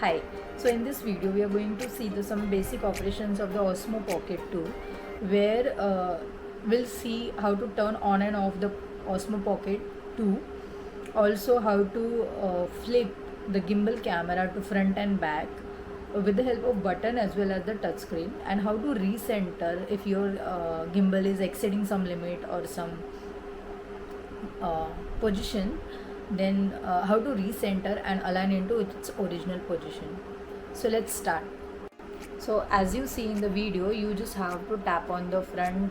Hi, so in this video we are going to see some basic operations of the Osmo Pocket 2, where we'll see how to turn on and off the Osmo Pocket 2, also how to flip the gimbal camera to front and back with the help of button as well as the touch screen, and how to recenter if your gimbal is exceeding some limit or some position, then how to recenter and align into its original position. So let's start. So as you see in the video, you just have to tap on the front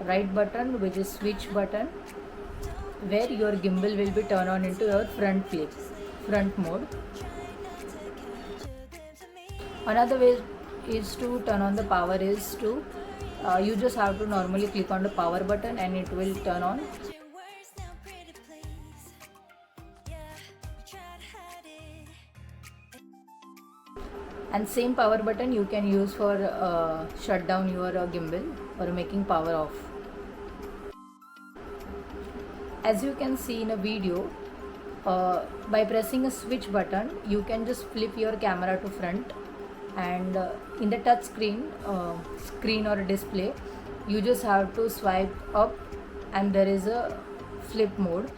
right button, which is switch button, where your gimbal will be turned on into your front mode. Another way is to turn on the power is to you just have to normally click on the power button and it will turn on. And same power button you can use for shut down your gimbal or making power off. As you can see in a video, by pressing a switch button you can just flip your camera to front, and in the touch screen or display, you just have to swipe up and there is a flip mode.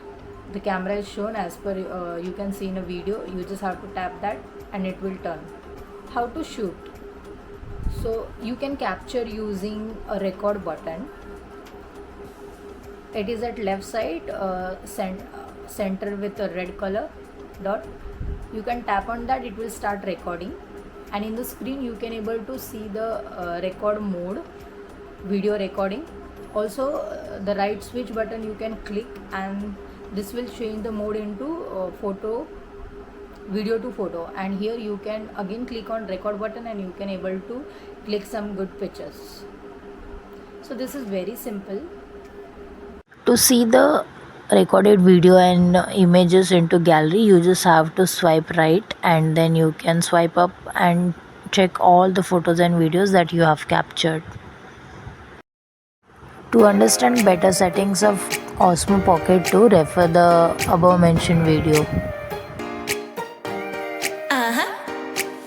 The camera is shown as per you can see in a video. You just have to tap that and it will turn. How to shoot? So you can capture using a record button. It is at left side center with a red color dot. You can tap on that, it will start recording, and in the screen you can able to see the record mode, video recording. Also the right switch button you can click and this will change the mode into video to photo, and here you can again click on record button and you can able to click some good pictures. So this is very simple. To see the recorded video and images into gallery, you just have to swipe right and then you can swipe up and check all the photos and videos that you have captured. To understand better settings of Osmo Pocket 2, refer the above mentioned video.